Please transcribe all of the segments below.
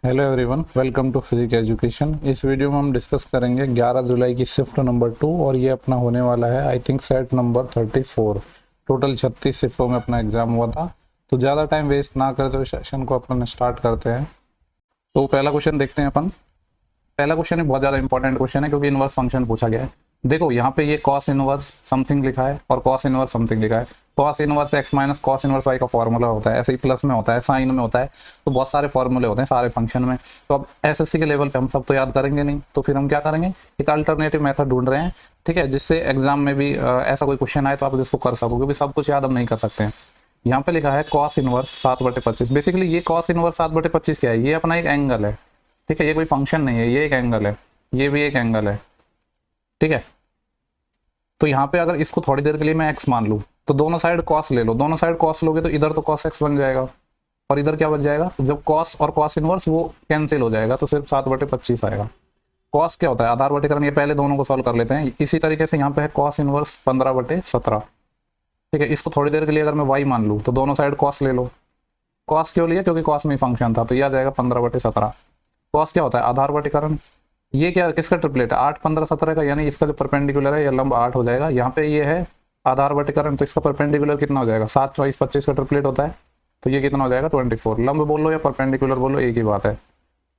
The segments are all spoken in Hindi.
Hello everyone, welcome to physics education. इस वीडियो में हम डिस्कस करेंगे 11 जुलाई की शिफ्ट नंबर 2 और ये अपना होने वाला है I think set number 34। Total 36 शिफ्टों में अपना एग्जाम हुआ था। तो ज़्यादा टाइम वेस्ट ना करते हुए सेशन को अपन स्टार्ट करते हैं। तो पहला क्वेश्चन देखते हैं अपन। पहला क्वेश्चन है बहुत ज़्यादा इंपॉर्टेंट क्वेश्चन है क्योंकि इनवर्स फंक्शन पूछा गया है। देखो यहाँ पे ये कॉस इनवर्स समथिंग लिखा है और कॉस इनवर्स समथिंग लिखा है। Cos inverse x minus cos inverse y का फॉर्मूला होता है, ऐसे ही प्लस में होता है, साइन में होता है। तो बहुत सारे फॉर्मूले होते हैं सारे फंक्शन में। तो अब एसएससी के लेवल पे हम सब तो याद करेंगे नहीं, तो फिर हम क्या करेंगे, एक अल्टरनेटिव मेथड ढूंढ रहे हैं, ठीक है, जिससे एग्जाम में भी ऐसा कोई क्वेश्चन आए तो आप इसको कर सको, क्योंकि सब कुछ याद हम नहीं कर सकते हैं। यहाँ पे लिखा है कॉस इनवर्स 7/25। बेसिकली ये कॉस इनवर्स 7/25 क्या है, ये अपना एक एंगल है, ठीक है, ये कोई फंक्शन नहीं है, ये एक एंगल है, ये भी एक एंगल है, ठीक है। तो यहाँ पे अगर इसको थोड़ी देर के लिए मैं एक्स मान लूँ तो दोनों साइड कॉस ले लो, दोनों साइड कॉस लोगे तो इधर तो कॉस एक्स बन जाएगा और इधर क्या बच जाएगा, जब कॉस और कॉस इनवर्स वो कैंसिल हो जाएगा तो सिर्फ 7/25 आएगा। कॉस क्या होता है, आधार बटीकरण, ये पहले दोनों को सॉल्व कर लेते हैं। इसी तरीके से यहाँ पे है कॉस इनवर्स 15/17, ठीक है। इसको थोड़ी देर के लिए अगर मैं वाई मान लूँ तो दोनों साइड कॉस ले लो। कॉस क्यों लिया, क्योंकि कॉस में फंक्शन था, तो यह आ जाएगा 15/17। कॉस क्या होता है, आधार बटीकरण। ये क्या किसका ट्रिपलेट है, 8, 15, 17 का, यानी इसका जो परपेंडिकुलर है ये लंब 8 हो जाएगा। यहाँ पे ये है आधार बटीकरण, तो इसका परपेंडिकुलर कितना हो जाएगा, 7, 24, 25 का ट्रिपलेट होता है, तो ये कितना हो जाएगा 24। लंब बोलो या परपेंडिकुलर बोलो एक ही बात है,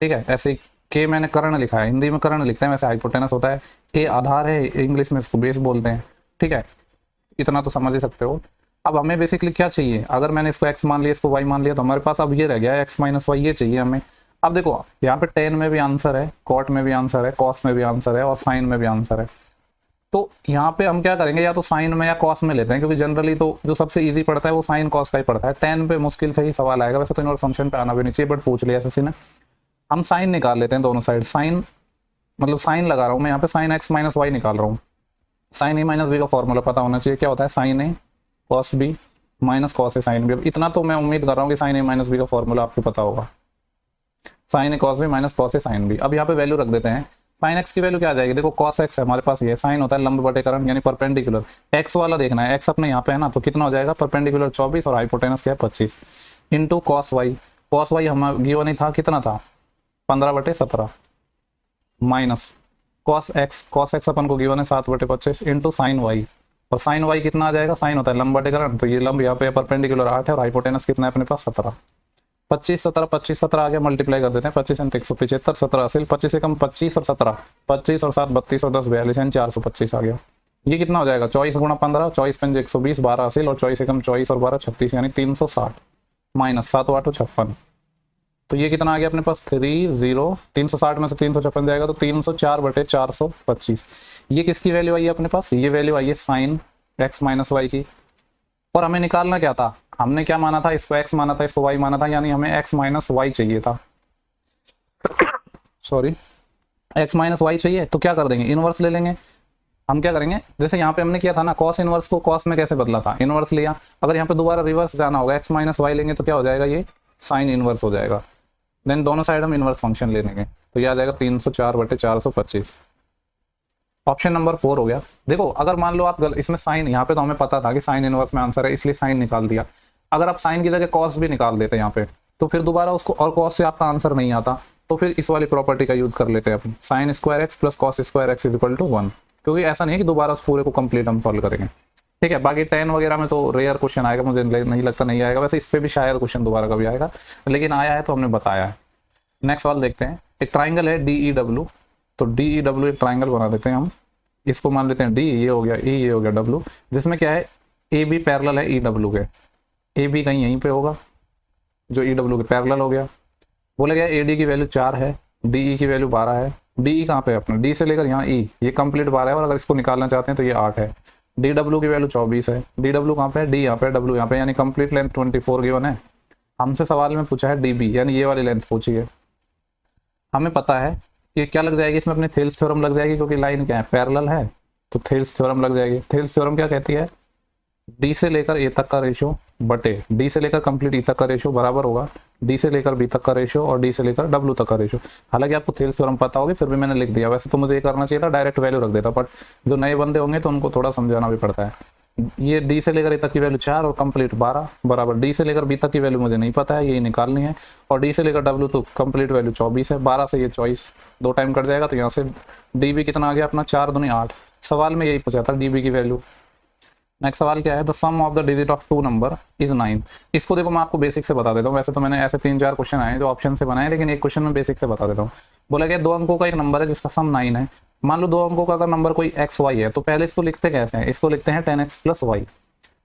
ठीक है। ऐसे ही के मैंने कर्ण लिखा है, हिंदी में कर्ण लिखते हैं, वैसे हाइपोटेनस होता है। ए आधार है, इंग्लिश में इसको बेस बोलते हैं, ठीक है। इतना तो समझ ही सकते हो। अब हमें बेसिकली क्या चाहिए, अगर मैंने इसको एक्स मान लिया, इसको वाई मान लिया, तो हमारे पास अब ये रह गया एक्स माइनस वाई, ये चाहिए हमें। अब देखो यहाँ पे टेन में भी आंसर है, कॉट में भी आंसर है, कॉस में भी आंसर है और साइन में भी आंसर है। तो यहाँ पे हम क्या करेंगे, या तो साइन में या कॉस में लेते हैं, क्योंकि जनरली तो जो सबसे इजी पड़ता है वो साइन कॉस का ही पड़ता है। टेन पे मुश्किल से ही सवाल आएगा, वैसे तो इनवर्स फंक्शन पे आना भी नहीं चाहिए, बट पूछ लिया एसएससी ने। हम साइन निकाल लेते हैं दोनों साइड। साइन मतलब साइन लगा रहा हूँ मैं यहाँ पे, साइन एक्स माइनस वाई निकाल रहा हूँ। साइन ए माइनस बी का फॉर्मूला पता होना चाहिए, क्या होता है, sign A cos B minus cos A sine B. इतना तो मैं उम्मीद कर रहा हूँ कि साइन ए माइनस बी का फॉर्मूला आपको पता होगा, sign A cos B minus cos A sine B. अब यहाँ पे वैल्यू रख देते हैं। साइन एक्स की वैल्यू क्या आ जाएगी, देखो कॉस एक्स है हमारे पास, ये साइन होता है लंब बटेकरण यानी परपेंडिकुलर। एक्स वाला देखना है, एक्स अपने यहाँ पे है ना, तो कितना हो जाएगा, परपेंडिकुलर 24 और हाइपोटेनस क्या है 25 into cos y. Cos y हम गिवन ही था, कितना था 15/17 माइनस कॉस एक्स अपन को गिवन है 7/25 इंटू साइन वाई। और साइन वाई कितना आ जाएगा, साइन होता है लंब बटेकरण, तो ये लंब यहाँ पे परपेंडिकुलर 8 है और हाइपोटेनस कितना है अपने पास 17। 25, 17, 25, 17 आगे मल्टीप्लाई कर देते हैं। 25 × 175, 17 असिल, 25 एकम 25 और 17, 25 और 7 32 और 10 42 यानी 425 आ गया। ये कितना हो जाएगा, 24 × 15, 24 × 5 120, 12 असिल और 24 एकम 24 और 12 36 यानी 360 माइनस 7 8 56। तो ये कितना आ गया अपने पास 30, 360 में से 356 जाएगा तो 304/425। ये किसकी वैल्यू आई है अपने पास, ये वैल्यू आई है साइन एक्स माइनस वाई की। और हमें निकालना क्या था, हमने क्या माना था, इसको x माना था, इसको y माना था, यानी हमें x माइनस वाई चाहिए था, सॉरी x माइनस वाई चाहिए। तो क्या कर देंगे, इनवर्स ले लेंगे। हम क्या करेंगे, जैसे यहाँ पे हमने किया था ना, कॉस इनवर्स को कॉस में कैसे बदला था, इनवर्स लिया। अगर यहाँ पे दोबारा रिवर्स जाना होगा, x माइनस वाई लेंगे तो क्या हो जाएगा, ये साइन इनवर्स हो जाएगा। देन दोनों साइड हम इनवर्स फंक्शन ले लेंगे, तो ये आ जाएगा 304/425। ऑप्शन नंबर 4 हो गया। देखो अगर मान लो आप इसमें साइन, यहाँ पे तो हमें पता था कि साइन इनवर्स में आंसर है, इसलिए साइन निकाल दिया। अगर आप साइन की जगह कॉस भी निकाल देते यहाँ पे, तो फिर दोबारा उसको, और कॉस से आपका आंसर नहीं आता, तो फिर इस वाली प्रॉपर्टी का यूज कर लेते हैं अपन, sine square X plus cos square X is equal to 1। क्योंकि ऐसा नहीं है कि दोबारा उस पूरे को कंप्लीट हम सॉल्व करेंगे, ठीक है। बाकी 10 वगैरह में तो रेयर क्वेश्चन आएगा, मुझे नहीं लगता नहीं आएगा, वैसे इस पर भी शायद क्वेश्चन दोबारा कभी आएगा, लेकिन आया है तो हमने बताया है। नेक्स्ट सवाल देखते हैं। एक ट्राइंगल है DEW, तो DEW एक ट्राइंगल बना देते हैं हम। इसको मान लेते हैं D, ये हो गया E, ये हो गया W, जिसमें क्या है AB पैरेलल है EW के। AB कहीं यहीं पे होगा जो EW के पैरेलल हो गया। बोला गया AD की वैल्यू 4 है, DE की वैल्यू 12 है। DE कहाँ पे है अपना, D से लेकर यहाँ E, ये कंप्लीट 12 है, और अगर इसको निकालना चाहते हैं तो ये 8 है। DW की वैल्यू 24 है। DW कहाँ पे है, D यहाँ पे, W यहाँ पे, यानी कंप्लीट लेंथ 24 गिवन है। हमसे सवाल में पूछा है DB, यानी ये वाली लेंथ पूछी है। हमें पता है कि क्या लग जाएगी इसमें, अपने थेल्स थ्योरम लग जाएगी, क्योंकि लाइन क्या है, पैरेलल है, तो थेल्स थ्योरम लग जाएगी। थेल्स थ्योरम क्या कहती है, D से लेकर A तक का रेशियो बटे D से लेकर कंप्लीट E तक का रेशियो बराबर होगा D से लेकर B तक का रेशियो और D से लेकर W तक का रेशियो। हालांकि आपको थेल्स थ्योरम पता होगी, फिर भी मैंने लिख दिया। वैसे तो मुझे ये करना चाहिए था, डायरेक्ट वैल्यू रख देता, बट जो नए बंदे होंगे तो उनको थोड़ा समझाना भी पड़ता है। ये डी से लेकर ए तक की वैल्यू 4 और कंप्लीट 12 बराबर डी से लेकर बी तक की वैल्यू मुझे नहीं पता है, यही निकालनी है। और डी से लेकर डब्ल्यू तो कंप्लीट वैल्यू 24 है, 12 से ये 24, 2 टाइम कट जाएगा तो यहाँ से डी बी कितना आ गया अपना 4 दूनी 8। सवाल में यही पूछा था डी बी की वैल्यू। नेक्स्ट सवाल क्या है, the sum of the digit of 2 number is 9। इसको देखो मैं आपको बेसिक से बता देता हूँ, वैसे तो मैंने ऐसे 3-4 क्वेश्चन आए जो ऑप्शन से बनाए, लेकिन एक क्वेश्चन में बेसिक से बता देता हूँ। बोला गया 2 अंकों का एक नंबर है जिसका सम 9 है। मान लो 2 अंकों का अगर नंबर कोई एक्स वाई है तो पहले इसको लिखते कैसे हैं, इसको लिखते हैं 10x + y।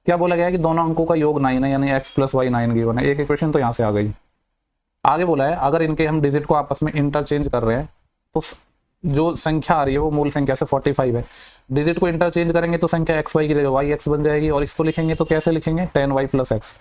क्या बोला गया है कि दोनों अंकों का योग 9 है, यानी x + y 9 गिवन है। एक इक्वेशन तो यहाँ से आ गई। आगे बोला है अगर इनके हम डिजिट को आपस में इंटरचेंज कर रहे हैं तो जो संख्या आ रही है वो मूल संख्या से 45 है। डिजिट को इंटरचेंज करेंगे तो संख्या xy की जगह yx बन जाएगी, और इसको लिखेंगे तो कैसे लिखेंगे 10y + x।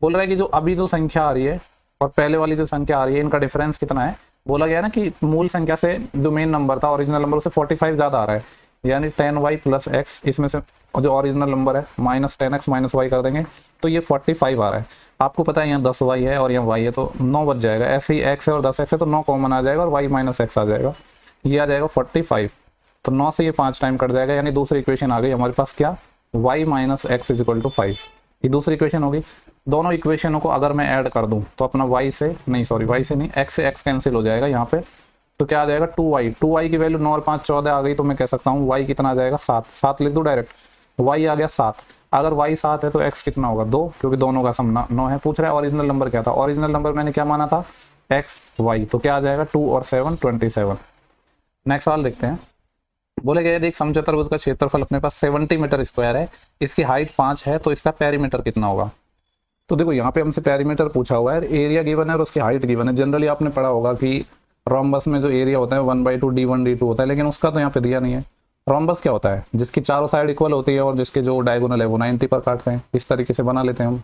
बोल रहा है कि जो अभी जो संख्या आ रही है और पहले वाली जो संख्या आ रही है इनका डिफरेंस कितना है। बोला गया है ना कि मूल संख्या से जो मेन नंबर था ओरिजिनल नंबर उससे 45 ज़्यादा आ रहा है, यानी 10y + x, इसमें से जो ओरिजिनल नंबर है -10x - y कर देंगे तो ये 45 आ रहा है। आपको पता है यहाँ 10y है और यहाँ y है तो 9 बच जाएगा। ऐसे ही x है और 10x है तो 9 कॉमन आ जाएगा और y - x आ जाएगा, ये आ जाएगा 45। तो 9 से ये 5 टाइम कट जाएगा, यानी दूसरी इक्वेशन आ गई हमारे पास क्या, y - x = 5। ये दूसरी इक्वेशन होगी। दोनों इक्वेशनों को अगर मैं ऐड कर दूं तो अपना y से नहीं x से x कैंसिल हो जाएगा यहाँ पे, तो क्या आ जाएगा 2y की वैल्यू 9 और 5 14 आ गई, तो मैं कह सकता हूँ y कितना आ जाएगा 7 लिख दूँ डायरेक्ट, y आ गया 7। अगर y 7 है तो x कितना होगा 2, क्योंकि दोनों का सम 9 है। पूछ रहा है ओरिजिनल नंबर क्या था, ओरिजिनल नंबर मैंने क्या माना था x y, तो क्या आ जाएगा 2 और 7 27। नेक्स्ट सवाल देखते हैं। बोले गए एक समचतुर्भुज का क्षेत्रफल अपने पास 70 मीटर स्क्वायर है, इसकी हाइट 5 है, तो इसका पेरीमीटर कितना होगा। तो देखो यहाँ पे हमसे पेरीमीटर पूछा हुआ है, एरिया गिवन है और उसकी हाइट गिवन है। जनरली आपने पढ़ा होगा कि रोम्बस में जो एरिया होता है 1/2 d1 d2 होता है, लेकिन उसका तो यहाँ पे दिया नहीं है। रोम्बस क्या होता है, जिसकी चारों साइड इक्वल होती है और जिसके जो डायगोनल है वो 90 पर काटते हैं, इस तरीके से बना लेते हैं हम।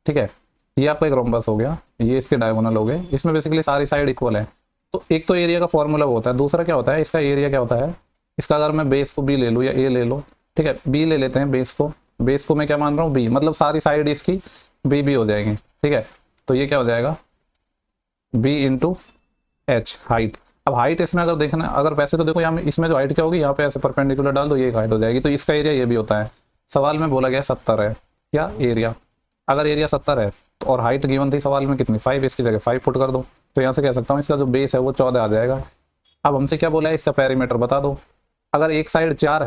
ठीक है, ये आपका एक रोम्बस हो गया, ये इसके डायगोनल हो गए, इसमें बेसिकली सारी साइड इक्वल है। तो एक तो एरिया का फॉर्मूला होता है, दूसरा क्या होता है इसका एरिया क्या होता है। इसका अगर मैं बेस को बी ले लूँ या ए ले लो, ठीक है बी ले लेते हैं बेस को मैं क्या मान रहा हूँ बी, मतलब सारी साइड इसकी बी हो जाएंगे। ठीक है, तो ये क्या हो जाएगा बी × h हाइट। अब हाइट इसमें अगर देखना, अगर वैसे तो देखो यहाँ इसमें जो हाइट क्या होगी, यहाँ पे ऐसे परपेंडिकुलर डाल दो ये हाइट हो जाएगी, तो इसका एरिया ये भी होता है। सवाल में बोला गया 70 है क्या एरिया, अगर एरिया 70 है और हाइट गिवन थी सवाल में कितनी 5, इसकी जगह 5 पुट कर दो, तो यहाँ से कह सकता हूँ इसका जो बेस है वो 14 आ जाएगा। अब हमसे क्या बोला है इसका पेरीमीटर बता दो। अगर एक साइड 14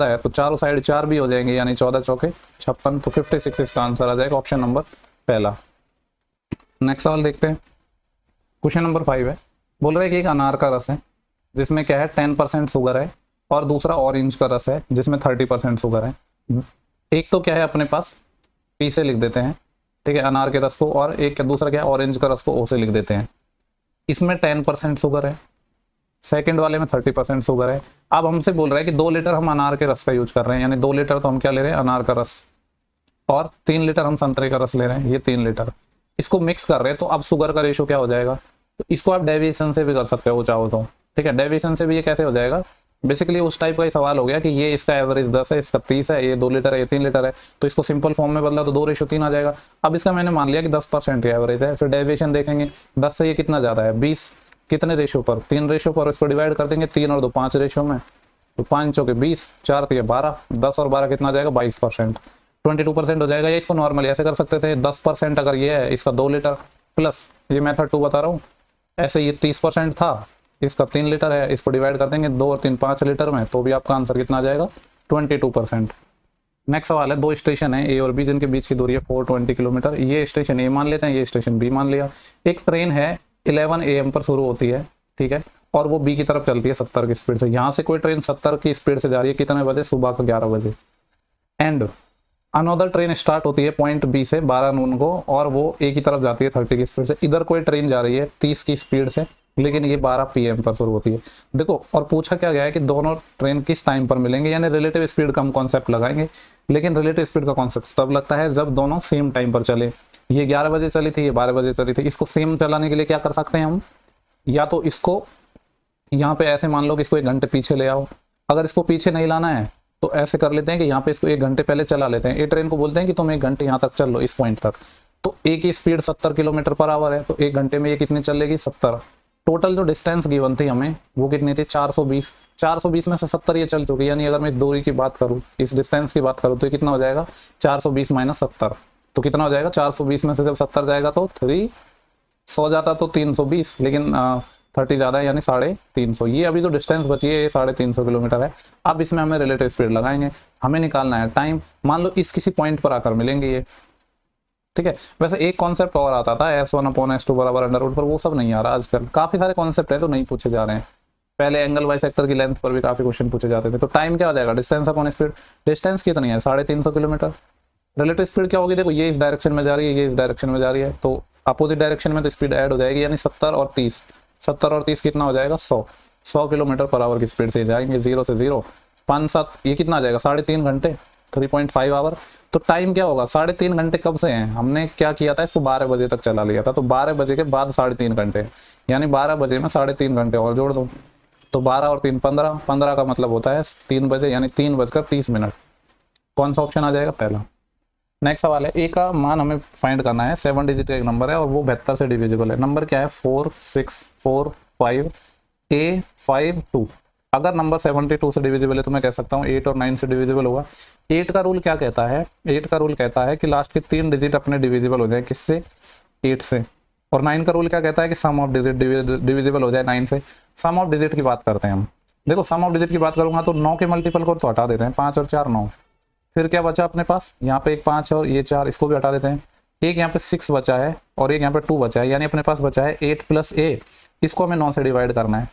है तो चारों साइड 4 भी हो जाएंगे, यानी 14 चौके 56, तो 56 इसका आंसर आ जाएगा, ऑप्शन नंबर पहला। नेक्स्ट सवाल देखते हैं, क्वेश्चन नंबर 5 है। बोल रहे हैं कि एक अनार का रस है जिसमें क्या है 10% शुगर है, और दूसरा ऑरेंज का रस है जिसमें 30% शुगर है। एक तो क्या है अपने पास पी से लिख देते हैं, ठीक है अनार के रस को, और एक दूसरा क्या है ऑरेंज का रस को ओ से लिख देते हैं। इसमें 10% शुगर है, सेकंड वाले में 30% शुगर है। अब हमसे बोल रहा है कि 2 लीटर हम अनार के रस का यूज कर रहे हैं, यानी 2 लीटर तो हम क्या ले रहे हैं अनार का रस, और 3 लीटर हम संतरे का रस ले रहे हैं, ये 3 लीटर इसको मिक्स कर रहे हैं। तो अब शुगर का रेशो क्या हो जाएगा, तो इसको आप डेविएशन से भी कर सकते हो चाहो तो, ठीक है डेविएशन से भी ये कैसे हो जाएगा, बेसिकली उस टाइप का ही सवाल हो गया कि ये इसका एवरेज 10 है, इसका 30 है, ये 2 लीटर है, ये 3 लीटर है, तो इसको सिंपल फॉर्म में बदला तो 2:3 आ जाएगा। अब इसका मैंने मान लिया कि 10% एवरेज है, फिर डेविएशन देखेंगे 10 से ये कितना ज़्यादा है 20, कितने रेशो पर 3 रेशो पर, इसको डिवाइड कर देंगे 3 और 2 5 रेशो में, तो 5 चौके 20, 4 तो ये 12, 10 और 12 कितना जाएगा 22%, 22% हो जाएगा। ये इसको नॉर्मली ऐसे कर सकते थे 10% अगर ये है इसका 2 लीटर प्लस ये मेथड 2 बता रहा हूँ, ऐसे ये 30% था, इसका 3 लीटर है, इसको डिवाइड कर देंगे 2 और 3 5 लीटर में, तो भी आपका आंसर कितना आ जाएगा 22%। नेक्स्ट सवाल है, 2 स्टेशन है ए और बी जिनके बीच की दूरी है 420 किलोमीटर। ये स्टेशन ए मान लेते हैं, ये स्टेशन बी मान लिया। एक ट्रेन है 11 AM पर शुरू होती है, ठीक है, और वो बी की तरफ चलती है 70 की स्पीड से। यहाँ से कोई ट्रेन 70 की स्पीड से जा रही है, कितने बजे, सुबह को 11 बजे। एंड अनदर ट्रेन स्टार्ट होती है पॉइंट बी से 12 नून को, और वो ए की तरफ जाती है 30 की स्पीड से। इधर कोई ट्रेन जा रही है 30 की स्पीड से, लेकिन ये 12 PM पर शुरू होती है। देखो, और पूछा क्या गया है कि दोनों ट्रेन किस टाइम पर मिलेंगे, यानी रिलेटिव स्पीड का हम कॉन्सेप्ट लगाएंगे। लेकिन रिलेटिव स्पीड का कॉन्सेप्ट तब लगता है जब दोनों सेम टाइम पर चले। ये 11 बजे चली थी, ये 12 बजे चली थी। इसको सेम चलाने के लिए क्या कर सकते हैं हम, या तो इसको यहाँ पे ऐसे मान लो कि इसको 1 घंटे पीछे ले आओ। अगर इसको पीछे नहीं लाना है तो ऐसे कर लेते हैं कि यहाँ पे इसको 1 घंटे पहले चला लेते हैं। ए ट्रेन को बोलते हैं कि तुम 1 घंटे यहाँ तक चल लो, इस पॉइंट तक। तो ए की स्पीड 70 किलोमीटर पर आवर है, तो 1 घंटे में ये कितनी चलेगी 70, टोटल जो डिस्टेंस गिवन थी हमें वो कितनी थी 420। 420 में से 70 ये चल चुकी, यानी अगर मैं इस दूरी की बात करूँ, इस डिस्टेंस की बात करूँ तो ये कितना हो जाएगा 420 माइनस 70। तो कितना हो जाएगा 420 में से जब 70 जाएगा तो 300 जाता तो 320, लेकिन 30 ज़्यादा है यानी 350। ये अभी जो डिस्टेंस बची है ये 350 किलोमीटर है। अब इसमें हमें रिलेटिव स्पीड लगाएंगे, हमें निकालना है टाइम। मान लो इस किसी पॉइंट पर आकर मिलेंगे ये, ठीक है। वैसे एक कॉन्सेप्ट और आता था S1/S2 बराबर अंडर रूट, पर वो सब नहीं आ रहा आजकल। काफ़ी सारे कॉन्सेप्ट है तो नहीं पूछे जा रहे हैं। पहले एंगल बाई सेक्टर की लेंथ पर भी काफ़ी क्वेश्चन पूछे जाते थे। तो टाइम क्या हो जाएगा डिस्टेंस अपॉन स्पीड। डिस्टेंस कितनी है 350 किलोमीटर। रिलेटिव स्पीड क्या होगी, देखो ये इस डायरेक्शन में जा रही है, ये इस डायरेक्शन में जा रही है, तो अपोजिट डायरेक्शन में तो स्पीड ऐड हो जाएगी, यानी 70 और 30। 70 और 30 कितना हो जाएगा 100 किलोमीटर पर आवर की स्पीड से जाएंगे 0 से 0। 5-7 ये कितना आ जाएगा 3.5 घंटे, 3.5 आवर। तो टाइम क्या होगा 3.5 घंटे कब से हैं, हमने क्या किया था इसको 12 बजे तक चला लिया था, तो 12 बजे के बाद 3.5 घंटे, यानी 12 बजे में 3.5 घंटे और जोड़ दो, तो 12 और 3 15। 15 का मतलब होता है 3 बजे, यानी 3:30। कौन सा ऑप्शन आ जाएगा पहला। नेक्स्ट सवाल है, ए का मान हमें फाइंड करना है। 7 डिजिट का एक नंबर है और वो 72 से डिविजिबल है। नंबर क्या है 4645A52। अगर नंबर 72 से डिविजिबल है तो मैं कह सकता हूँ 8 और 9 से डिविजिबल होगा। 8 का रूल क्या कहता है, 8 का रूल कहता है कि लास्ट के 3 डिजिट अपने डिविजिबल हो जाए किससे 8 से। और 9 का रूल क्या कहता है कि सम ऑफ डिजिट डिविजिबल हो जाए 9 से। सम ऑफ डिजिट की बात करते हैं हम। देखो सम ऑफ डिजिट की बात करूंगा तो 9 के मल्टीपल को तो हटा देते हैं, 5 और 4 9। फिर क्या बचा अपने पास, यहाँ पे एक 5 है और ये 4, इसको भी हटा देते हैं। एक यहाँ पे 6 बचा है और एक यहाँ पे 2 बचा है, यानी अपने पास बचा है 8 + a। इसको हमें 9 से डिवाइड करना है।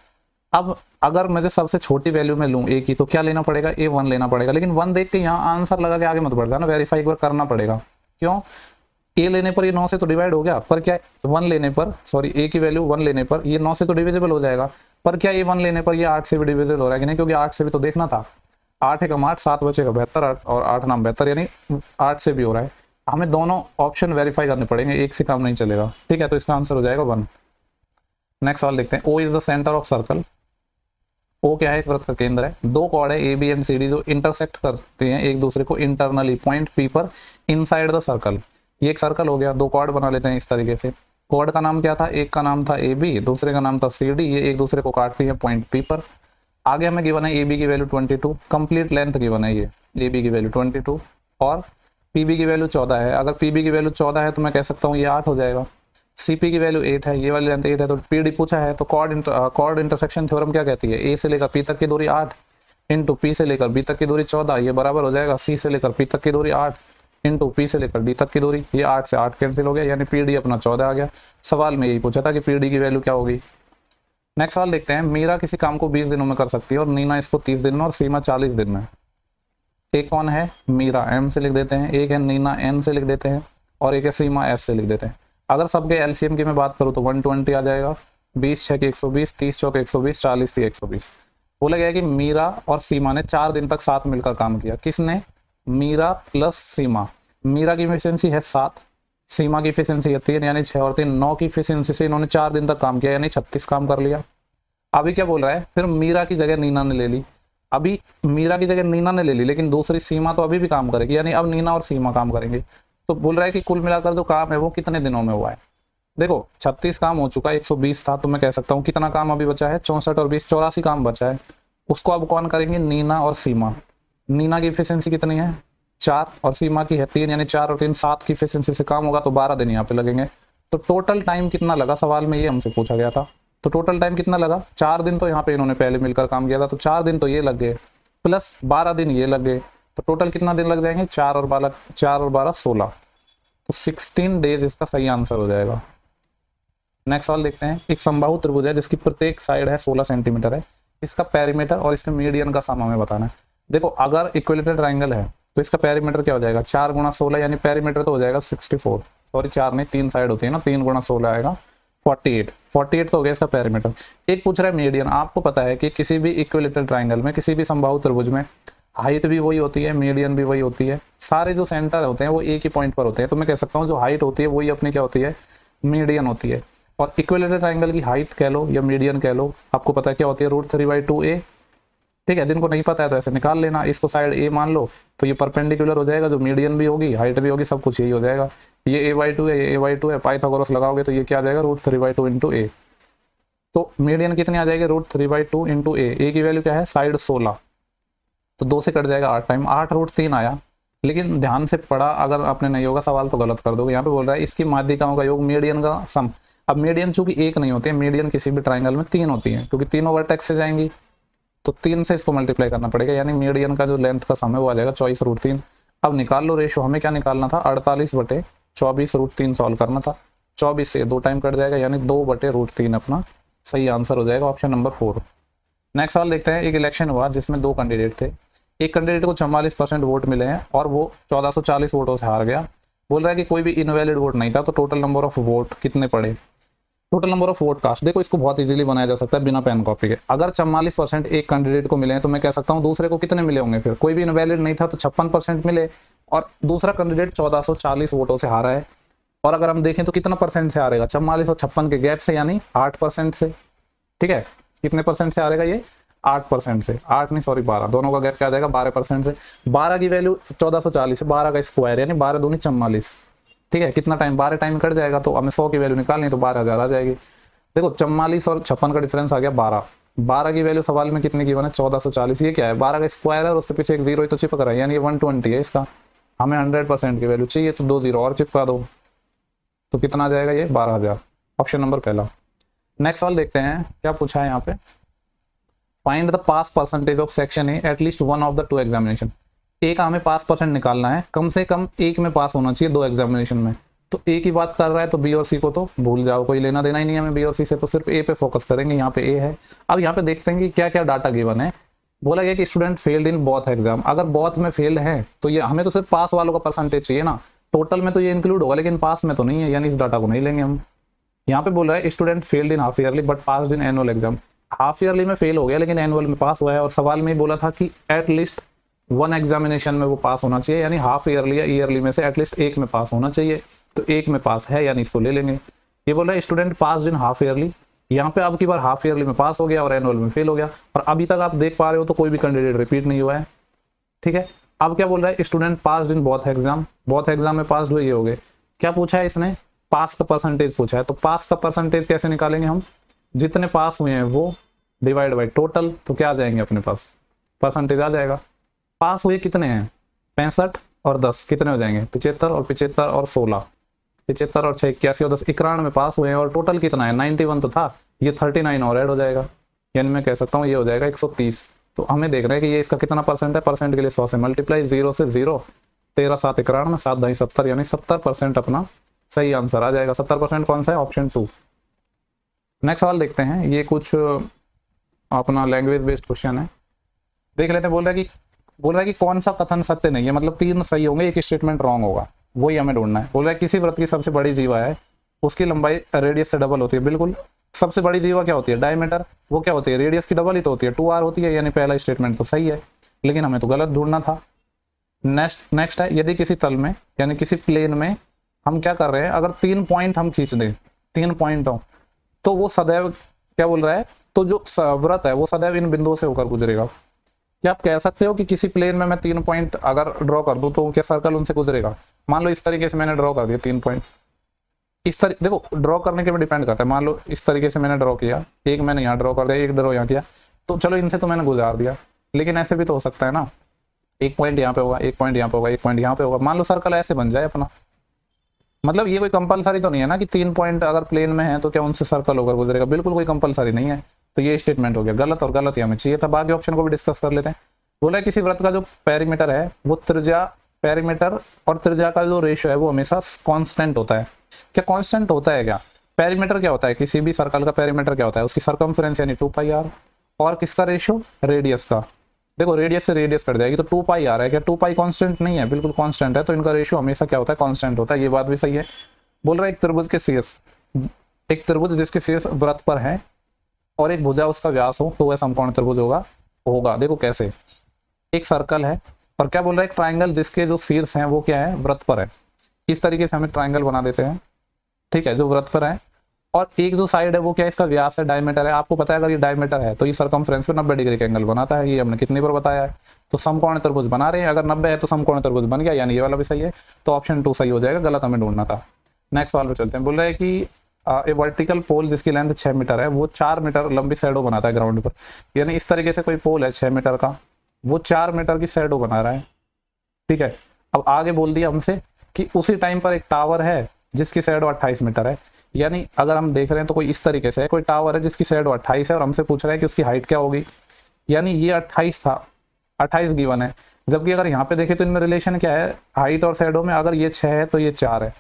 अब अगर मुझे सबसे छोटी वैल्यू में लूँ a की, तो क्या लेना पड़ेगा a 1 लेना पड़ेगा। लेकिन 1 देख के यहाँ आंसर लगा के आगे मत बढ़ जाना, वेरीफाई एक बार करना पड़ेगा। क्यों, a लेने पर ये 9 से तो डिवाइड हो गया, पर क्या 1 लेने पर, सॉरी a की वैल्यू 1 लेने पर ये 9 से तो डिविजिबल हो जाएगा, पर क्या a 1 लेने पर ये 8 से भी डिविजिबल हो रहा है कि नहीं, क्योंकि 8 से भी तो देखना था। 8 एकम 8, 7 बचेगा 72 और 8 नाम 72, यानी 8 से भी हो रहा है। हमें दोनों ऑप्शन वेरीफाई करने पड़ेंगे, एक से काम नहीं चलेगा, ठीक है। तो इसका आंसर हो जाएगा 1। नेक्स्ट सवाल देखते हैं। O is the centre of circle. O क्या है, एक वृत्त का केंद्र है। दो कॉर्ड है A B and C D जो इंटरसेक्ट करते हैं एक दूसरे को इंटरनली पॉइंट P पर इनसाइड द सर्कल। ये एक सर्कल हो गया, दो कॉर्ड बना लेते हैं इस तरीके से। कॉर्ड का नाम क्या था, एक का नाम था AB, दूसरे का नाम था CD। ये एक दूसरे को काटती है पॉइंट P पर। आगे हमें गिवन है AB की वैल्यू 22, कंप्लीट लेंथ गिवन है ये AB की वैल्यू 22 और PB की वैल्यू 14 है। अगर PB की वैल्यू 14 है तो मैं कह सकता हूँ ये 8 हो जाएगा। CP की वैल्यू 8 है, ये वाली लेंथ 8 है, तो PD पूछा है तो कॉर्ड इंटरसेक्शन थ्योरम क्या कहती है, A से लेकर P तक की दूरी 8 इंटू P से लेकर B तक की दूरी 14, ये बराबर हो जाएगा C से लेकर P तक की दूरी 8 इंटू P से लेकर D तक की दूरी, ये 8 से 8 कैंसिल हो गया, यानी PD अपना 14 आ गया। सवाल में यही पूछा था कि PD की वैल्यू क्या होगी। नेक्स्ट सवाल देखते हैं। मीरा किसी काम को 20 दिनों में कर सकती है और नीना इसको 30 दिन में और सीमा 40 दिन में। एक कौन है मीरा, M से लिख देते हैं, एक है नीना N से लिख देते हैं और एक है सीमा S से लिख देते हैं। अगर सबके एलसीएम की मैं बात करूँ तो 120 आ जाएगा। 20 6 120, 30 चौके 120, 40 3 120। बोला गया है कि मीरा और सीमा ने 4 दिन तक साथ मिलकर काम किया। किसने, मीरा प्लस सीमा। मीरा की एफिशिएंसी है 7, सीमा की एफिशिएंसी है 3, यानी 6 और 3 9 की एफिशिएंसी से इन्होंने 4 दिन तक काम किया, यानी 36 काम कर लिया। अभी क्या बोल रहा है, फिर मीरा की जगह नीना ने ले ली। अभी मीरा की जगह नीना ने ले ली, लेकिन दूसरी सीमा तो अभी भी काम करेगी, यानी अब नीना और सीमा काम करेंगे। तो बोल रहा है कि कुल मिलाकर जो काम है वो कितने दिनों में हुआ है। देखो 36 काम हो चुका है, 120 था, तो मैं कह सकता हूँ कितना काम अभी बचा है 64 और 20 84 काम बचा है। उसको अब कौन करेंगे, नीना और सीमा। नीना की एफिशिएंसी कितनी है 4 और सीमा की है 3, यानी 4 और 3 7 की एफिशिएंसी से काम होगा, तो 12 दिन यहाँ पे लगेंगे। तो टोटल टाइम कितना लगा, सवाल में ये हमसे पूछा गया था। तो टोटल टाइम कितना लगा, 4 दिन तो यहाँ पे इन्होंने पहले मिलकर काम किया था, तो 4 दिन तो ये लग गए प्लस 12 दिन ये लग गए, तो टोटल कितना दिन लग जाएंगे 4 और 12 16, तो 16 डेज इसका सही आंसर हो जाएगा। नेक्स्ट सवाल देखते हैं। एक समबाहु त्रिभुज है जिसकी प्रत्येक साइड है 16 सेंटीमीटर है। इसका पेरीमीटर और इसके मीडियन का सम हमें बताना है। देखो अगर इक्विलेटरल ट्रायंगल है तो इसका पेरीमीटर क्या हो जाएगा 4 × 16, यानी पेरीमीटर तो हो जाएगा 64, सॉरी 4 नहीं 3 साइड होती है ना, 3 × 16 आएगा 48 तो हो गया इसका पेरीमीटर। एक पूछ रहा है मीडियन। आपको पता है कि किसी भी इक्विलेटरल ट्रायंगल में, किसी भी समबाहु त्रिभुज में हाइट भी वही होती है, मीडियन भी वही होती है, सारे जो सेंटर होते हैं वो एक ही पॉइंट पर होते हैं। तो मैं कह सकता हूँ जो हाइट होती है वही अपनी क्या होती है, मीडियन होती है। और इक्विलेटरल ट्रायंगल की हाइट कह लो या मीडियन कह लो, आपको पता है क्या होती है √3/2a। ठीक है, जिनको नहीं पता है तो ऐसे निकाल लेना। इसको साइड a मान लो तो ये परपेंडिकुलर हो जाएगा, जो मीडियन भी होगी हाइट भी होगी, सब कुछ यही हो जाएगा। ये a/2 है, ये a/2 है, पाइथागोरस लगाओगे तो ये क्या आ जाएगा √3/2 × a। तो मीडियन कितनी आ जाएगी, √3/2 इंटू ए की वैल्यू क्या है साइड 16, तो 2 से कट जाएगा 8 टाइम, 8 √3 आया। लेकिन ध्यान से पढ़ा, अगर आपने नहीं होगा सवाल तो गलत कर दोगे। यहाँ पे बोल रहा है इसकी माध्यिकाओं का योग मीडियन का सम। अब मीडियन चूंकि एक नहीं होती है, मीडियन किसी भी ट्राइंगल में 3 होती है, क्योंकि तीनों वर्टेक्स से जाएंगी, तो 3 से इसको मल्टीप्लाई करना पड़ेगा, यानी मीडियन का जो लेंथ का सम है वो आ जाएगा 24√3। अब निकाल लो रेशो, हमें क्या निकालना था 48/24√3 सॉल्व करना था। 24 से 2 टाइम कट जाएगा, यानी 2/√3 अपना सही आंसर हो जाएगा, ऑप्शन नंबर 4। नेक्स्ट सवाल देखते हैं। एक इलेक्शन हुआ जिसमें 2 कैंडिडेट थे, एक कैंडिडेट को 44% वोट मिले हैं और वो 1440 वोटों से हार गया। बोल रहा है कि कोई भी इनवैलिड वोट नहीं था, तो टोटल नंबर ऑफ वोट कितने पड़े। Total number of vote cast, देखो इसको बहुत इजीली बनाया जा सकता है बिना पेन कॉपी के। अगर 44% एक कैंडिडेट को मिले हैं तो मैं कह सकता हूँ दूसरे को कितने मिले होंगे, फिर कोई भी इनवैलिड नहीं था तो 56% मिले, और दूसरा कैंडिडेट 1440 वोटों से हारा है। और अगर हम देखें तो कितना परसेंट से हारेगा, 44 और 56 के गैप से, यानी 8% से। ठीक है, कितने परसेंट से हारेगा ये, 8% से, 8 नहीं सॉरी 12, दोनों का गैप क्या आ जाएगा 12% से। 12 की वैल्यू 1440 है, 12 का स्क्वायर यानी 12 दूनी 44। ठीक है, कितना टाइम, 12 टाइम कट जाएगा, तो हमें 100 की वैल्यू निकालनी तो 12,000 आ जाएगी। देखो 44 और 56 का डिफरेंस आ गया 12, 12 की वैल्यू सवाल में कितने की बना 1440, ये क्या है 12 का स्क्वायर है और उसके पीछे एक जीरो ही तो चिपक रहा है, यानी 120 है इसका। हमें 100% की वैल्यू चाहिए, तो 2 जीरो और चिपका दो, तो कितना आ जाएगा ये 12,000, ऑप्शन नंबर पहला। नेक्स्ट सवाल देखते हैं क्या पूछा है यहाँ पे। Find the pass percentage of section A at least one of the 2 examination. A का हमें पास परसेंट निकालना है, कम से कम एक में पास होना चाहिए 2 एग्जामिनेशन में। तो ए की बात कर रहा है तो बी और सी को तो भूल जाओ, कोई लेना देना ही नहीं है हमें बी और सी से, तो सिर्फ ए पे फोकस करेंगे। यहाँ पे ए है। अब यहाँ पे देखते हैं कि क्या क्या डाटा गिवन है। बोला गया कि student failed in both exam. अगर बोथ में फेल है तो ये हमें तो सिर्फ पास वालों का परसेंटेज चाहिए ना, टोटल में तो ये इंक्लूड होगा लेकिन पास में तो नहीं है, यानी इस डाटा को नहीं लेंगे हम। यहाँ पे बोल रहा है student failed in half yearly but passed in annual exam. Half yearly में फेल हो गया लेकिन एनुअल में पास हुआ है, और सवाल में ही बोला था कि एटलीस्ट 1 एग्जामिनेशन में वो पास होना चाहिए, यानी हाफ ईयरली या ईयरली में से एटलीस्ट एक में पास होना चाहिए, तो एक में पास है यानी इसको ले लेंगे। ये बोल रहा है student pass in half yearly, यहाँ पे अब की बार हाफ ईयरली में पास हो गया और एनुअल में फेल हो गया, और अभी तक आप देख पा रहे हो तो कोई भी कैंडिडेट रिपीट नहीं हुआ है। ठीक है, अब क्या बोल रहा है student pass in both exam, both exam में पास हुए ये हो गए। क्या पूछा है इसने, पास का परसेंटेज पूछा है, तो पास का परसेंटेज कैसे निकालेंगे हम, जितने पास हुए हैं वो डिवाइड बाई टोटल, तो क्या आ जाएंगे अपने पास परसेंटेज आ जाएगा। पास हुए कितने हैं 65 और 10 कितने हो जाएंगे 75 और 75 और 16, 75 और 6 81 और 10 91 में पास हुए हैं, और टोटल कितना है 91 तो था, ये 39 और ऐड हो जाएगा, यानी मैं कह सकता हूँ ये हो जाएगा 130। तो हमें देखना है कि ये इसका कितना परसेंट है, परसेंट के लिए 100 से मल्टीप्लाई, 0 से 0, 13 7 91, 7 2 70, यानी 70% अपना सही आंसर आ जाएगा। 70% कौन सा है, ऑप्शन 2। नेक्स्ट सवाल देखते हैं, ये कुछ अपना लैंग्वेज बेस्ड क्वेश्चन है, देख लेते हैं। बोल रहा है कि कौन सा कथन सत्य नहीं है, मतलब 3 सही होंगे एक स्टेटमेंट रॉन्ग होगा, वही हमें ढूंढना है। बोल रहा है किसी वृत्त की सबसे बड़ी जीवा है, उसकी लंबाई रेडियस से डबल होती है। बिल्कुल, सबसे बड़ी जीवा क्या होती है डायमीटर, वो क्या होती है रेडियस की डबल ही तो होती है, 2r होती है, यानी पहला स्टेटमेंट तो सही है, लेकिन हमें तो गलत ढूंढना था। नेक्स्ट है, यदि किसी तल में यानी किसी प्लेन में हम क्या कर रहे हैं, अगर 3 पॉइंट हम खींच दें, 3 पॉइंट हो, तो वो सदैव क्या बोल रहा है, तो जो वृत्त है वो सदैव इन बिंदुओं से होकर गुजरेगा। क्या आप कह सकते हो कि किसी प्लेन में मैं 3 पॉइंट अगर ड्रॉ कर दूं तो क्या सर्कल उनसे गुजरेगा। मान लो इस तरीके से मैंने ड्रॉ कर दिया 3 पॉइंट, इस तरीके देखो ड्रॉ करने के ऊपर डिपेंड करता है। मान लो इस तरीके से मैंने ड्रॉ किया, एक मैंने यहाँ ड्रॉ कर दिया, एक ड्रॉ यहाँ किया, तो चलो इनसे तो मैंने गुजार दिया, लेकिन ऐसे भी तो हो सकता है ना, 1 पॉइंट यहाँ पे होगा, 1 पॉइंट यहाँ पे होगा, 1 पॉइंट यहाँ पे होगा। मान लो सर्कल ऐसे बन जाए अपना, मतलब ये कोई कंपलसरी तो नहीं है ना कि 3 पॉइंट अगर प्लेन में है तो क्या उनसे सर्कल होकर गुजरेगा, बिल्कुल कोई कंपलसरी नहीं है। तो ये स्टेटमेंट हो गया गलत, और गलत ही हमें चाहिए था। बाकी ऑप्शन को भी डिस्कस कर लेते हैं। बोला किसी वृत्त का जो पेरीमीटर है वो त्रिज्या, पेरीमीटर और त्रिज्या का जो रेशियो है वो हमेशा कांस्टेंट होता है। क्या कांस्टेंट होता है क्या, पेरीमीटर क्या होता है, किसी भी सर्कल का पेरीमीटर क्या होता है, उसकी सर्कमफ्रेंस यानी 2πr, और किसका रेशियो रेडियस का। देखो रेडियस से रेडियस कट जाएगी तो 2πr है, क्या 2π कांस्टेंट नहीं है, बिल्कुल कांस्टेंट है, तो इनका रेशियो हमेशा क्या होता है कांस्टेंट होता है, ये बात भी सही है। बोल रहा है एक त्रिभुज के शीर्ष, एक त्रिभुज जिसके शीर्ष वृत्त पर है और एक भुजा उसका व्यास हो तो वह समकोण त्रिभुज होगा। देखो कैसे, एक सर्कल है और क्या बोल रहा है एक ट्राइंगल जिसके जो शीर्ष हैं वो क्या है वृत्त पर है, इस तरीके से हमें ट्राइंगल बना देते हैं, ठीक है, जो वृत्त पर है, और एक जो साइड है वो क्या है इसका व्यास है, डायमीटर है। आपको पता है अगर ये डायमीटर है तो ये सर्कमफ्रेंस पे 90 डिग्री का एंगल बनाता है, ये हमने कितनी बार बताया है। तो समकोण त्रिभुज बना रहे हैं, अगर 90 है तो समकोण त्रिभुज बन गया, यानी ये वाला भी सही है, तो ऑप्शन 2 सही हो जाएगा, गलत हमें ढूंढना था। नेक्स्ट सवाल पे चलते हैं। बोल रहे हैं कि ए वर्टिकल पोल जिसकी लेंथ 6 मीटर है वो 4 मीटर लंबी शैडो बनाता है ग्राउंड पर। यानी इस तरीके से कोई पोल है 6 मीटर का, वो 4 मीटर की शैडो बना रहा है, ठीक है। अब आगे बोल दिया हमसे कि उसी टाइम पर एक टावर है जिसकी शैडो 28 मीटर है। यानी अगर हम देख रहे हैं तो कोई इस तरीके से है, कोई टावर है जिसकी शैडो 28 है और हमसे पूछ रहा है कि उसकी हाइट क्या होगी। यानी ये 28 था, 28 गिवन है, जबकि अगर यहाँ पे देखें तो इनमें रिलेशन क्या है हाइट और शैडो में, अगर ये 6 है तो ये 4 है।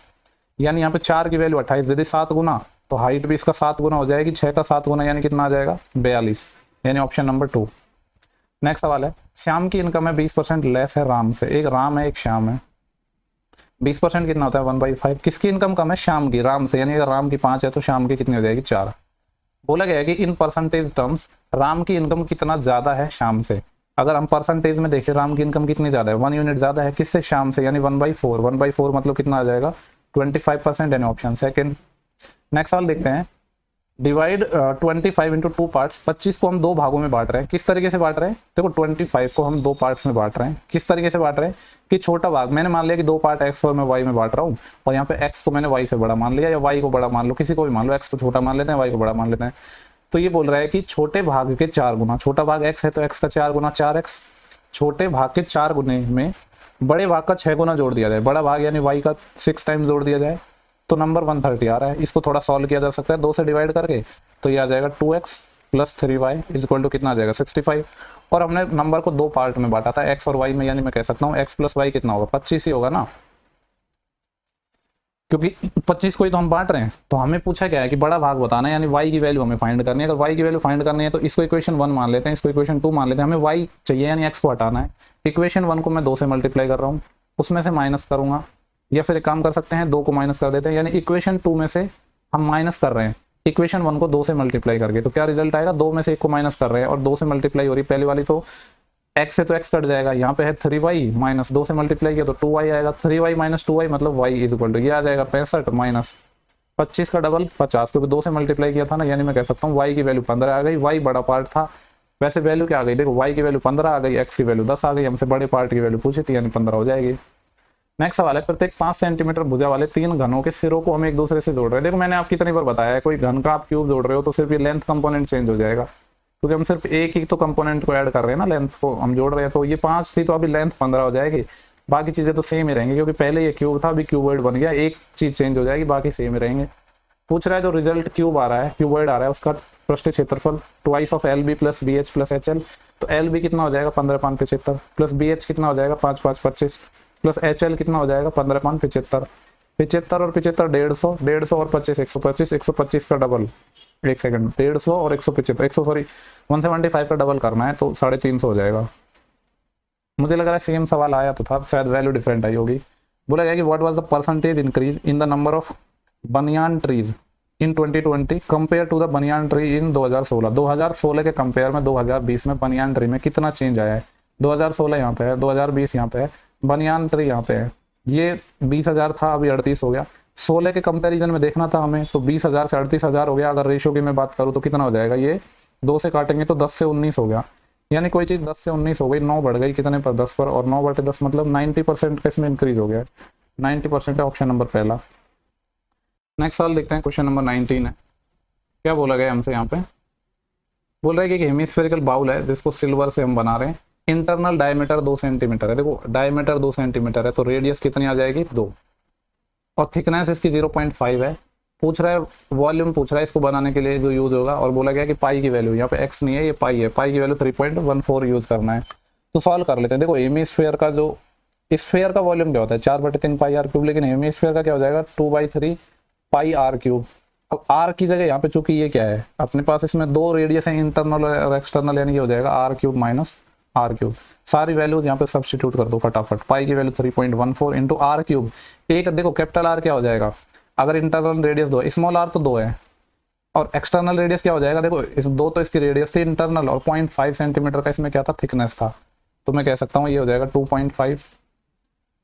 यानी यहाँ पे 4 की वैल्यू 28, यदि 7 गुना तो हाइट भी इसका 7 गुना हो जाएगी, 6 का 7 गुना यानी कितना आ जाएगा 42, यानी ऑप्शन नंबर 2। नेक्स्ट सवाल है, श्याम की इनकम है 20% लेस है राम से। एक राम है एक श्याम है, 20% कितना होता है 1/5। किसकी इनकम कम है? श्याम की, राम से। यानी अगर राम की 5 है तो श्याम की कितनी हो जाएगी 4। बोला गया है कि इन परसेंटेज टर्म्स राम की इनकम कितना ज्यादा है श्याम से। अगर हम परसेंटेज में देखें राम की इनकम कितनी ज्यादा है, 1 यूनिट ज्यादा है किससे? श्याम से, यानी 1/4। 1/4 मतलब कितना आ जाएगा 25%, यानी ऑप्शन सेकंड। नेक्स्ट सवाल देखते हैं, डिवाइड 25 इंटू 2 पार्ट्स। 25 को हम 2 भागों में बांट रहे हैं। किस तरीके से बांट रहे हैं? देखो 25 को हम 2 पार्ट्स में बांट रहे हैं। किस तरीके से बांट रहे हैं कि छोटा भाग मैंने मान लिया कि 2 पार्ट x और मैं y में बांट रहा हूँ, और यहाँ पे x को मैंने y से बड़ा मान लिया, या y को बड़ा मान लो, किसी को भी मान लो, x को छोटा मान लेते हैं, y को बड़ा मान लेते हैं। तो ये बोल रहा है कि छोटे भाग के 4 गुना, छोटा भाग x है तो x का 4 गुना 4x, छोटे भाग के 4 गुने में बड़े भाग का 6 गुना जोड़ दिया जाए, बड़ा भाग यानी y का 6 टाइम जोड़ दिया जाए, तो नंबर 130 आ रहा है। इसको थोड़ा सॉल्व किया जा सकता है 2 से डिवाइड करके, तो ये आ जाएगा 2x plus 3y is equal to कितना आ जाएगा 65। और हमने नंबर को 2 पार्ट में बांटा था x और y में, यानी मैं कह सकता हूँ x प्लस y कितना होगा 25 ही होगा ना, क्योंकि 25 को ही तो हम बांट रहे हैं। तो हमें पूछा क्या है कि बड़ा भाग बताना है, यानी y की वैल्यू हमें फाइंड करनी है। अगर y की वैल्यू फाइंड करनी है तो इसको इक्वेशन 1 मान लेते हैं, इसको इक्वेशन 2 मान लेते हैं। हमें y चाहिए यानी x को हटाना है। इक्वेशन 1 को मैं 2 से मल्टीप्लाई कर रहा हूँ, उसमें से माइनस करूंगा, या फिर एक काम कर सकते हैं 2 को माइनस कर देते हैं, यानी इक्वेशन 2 में से हम माइनस कर रहे हैं इक्वेशन 1 को 2 से मल्टीप्लाई करके, तो क्या रिजल्ट आएगा 2 में से 1 को माइनस कर रहे हैं और 2 से मल्टीप्लाई हो रही पहली वाली, तो x से तो x कट जाएगा, यहाँ पे है 3y माइनस 2 से मल्टीप्लाई किया तो 2y आएगा, 3y माइनस 2y मतलब y इज इक्वल टू ये आ जाएगा 65 माइनस 25 का डबल 50, क्योंकि 2 से मल्टीप्लाई किया था ना, यानी मैं कह सकता हूँ y की वैल्यू 15 आ गई। y बड़ा पार्ट था, वैसे वैल्यू क्या आ गई देखो, y की वैल्यू 15 आ गई, x की वैल्यू 10 आ गई, हमसे बड़े पार्ट की वैल्यू पूछी थी यानी 15 हो जाएगी। नेक्स्ट सवाल है, प्रत्येक 5 सेंटीमीटर भुजा वाले 3 घनों के सिरों को हम एक दूसरे से जोड़ रहे हैं। देखो मैंने आपकी कितनी बार बताया है, कोई घन का आप क्यूब जोड़ रहे हो तो सिर्फ ये लेंथ कंपोनेंट चेंज हो जाएगा, क्योंकि हम सिर्फ एक ही तो कंपोनेंट को ऐड कर रहे हैं ना, लेंथ को हम जोड़ रहे हैं। तो ये 5 थी तो अभी लेंथ 15 हो जाएगी, बाकी चीजें तो सेम ही रहेंगी, क्योंकि पहले ये क्यूब था अभी क्यूबॉइड बन गया, एक चीज चेंज हो जाएगी बाकी सेम ही रहेंगे। पूछ रहा है जो रिजल्ट क्यूब आ रहा है, क्यूबॉइड आ रहा है, उसका पृष्ठ क्षेत्रफल twice of LB plus BH plus HL, तो LB कितना हो जाएगा 15/75 प्लस BH कितना हो जाएगा 5/5 प्लस HL कितना हो जाएगा 15/75, 75 और 75 150 और 25 125, 125 का डबल, एक सेकंड 150 और 175 175 का डबल करना है तो 350 हो जाएगा। मुझे लग रहा है सेम सवाल आया तो था, शायद वैल्यू डिफरेंट आई होगी। बोला गया कि what was the percentage increase in the number of banyan trees in 2020 compare to the banyan tree in 2016। 2016 के कंपेयर में 2020 में बनियान ट्री में कितना चेंज आया है? 2016 यहाँ पे है, 2020 यहाँ पे है, बनियान ट्री यहाँ पे है। ये 20,000 था अभी 38 हो गया। 16 के कंपैरिजन में देखना था हमें, तो 20,000 से 38,000 हो गया। अगर रेशियो की मैं बात करूँ तो कितना हो जाएगा, ये 2 से काटेंगे तो 10 से 19 हो गया, यानी कोई चीज़ 10 से 19 हो गई, 9 बढ़ गई कितने पर 10 पर, और 9/10 मतलब 90% का इसमें इंक्रीज हो गया। 90% है ऑप्शन नंबर पहला। नेक्स्ट सवाल देखते हैं, क्वेश्चन नंबर 19 है। क्या बोला गया हमसे यहाँ पे? बोल रहा है कि हेमिस्फेरिकल बाउल है जिसको सिल्वर से हम बना रहे हैं, इंटरनल डायमीटर 2 सेंटीमीटर है। देखो डायमीटर 2 सेंटीमीटर है तो रेडियस कितनी आ जाएगी 2, और थिकनेस इसकी 0.5 है। पूछ रहा है वॉल्यूम, पूछ रहा है इसको बनाने के लिए जो यूज होगा, और बोला गया कि पाई की वैल्यू, यहाँ पे x नहीं है ये पाई है, पाई की वैल्यू 3.14 यूज करना है। तो सॉल्व कर लेते हैं। देखो हेमिस्फीयर का जो स्फीयर का वॉल्यूम क्या होता है 4/3 पाई आर क्यूब, लेकिन हेमिस्फीयर का क्या हो जाएगा 2/3 पाई आर क्यूब। अब आर की जगह यहाँ पे चूंकि ये क्या है अपने पास, इसमें 2 रेडियस है इंटरनल और एक्सटर्नल, यानी ये हो जाएगा r cube minus r cube. सारी वैल्यूज यहाँ पे सब्स्टिट्यूट कर दो फटाफट। पाई की वैल्यू 3.14 इंटू आर क्यूब। एक देखो कैपिटल आर क्या हो जाएगा, अगर इंटरनल रेडियस 2 है, स्मॉल आर तो 2 है, और एक्सटर्नल रेडियस क्या हो जाएगा, देखो इस 2 तो इसकी रेडियस थी इंटरनल, और 0.5 सेंटीमीटर का इसमें क्या था थिकनेस था, तो मैं कह सकता हूँ ये हो जाएगा 2.5।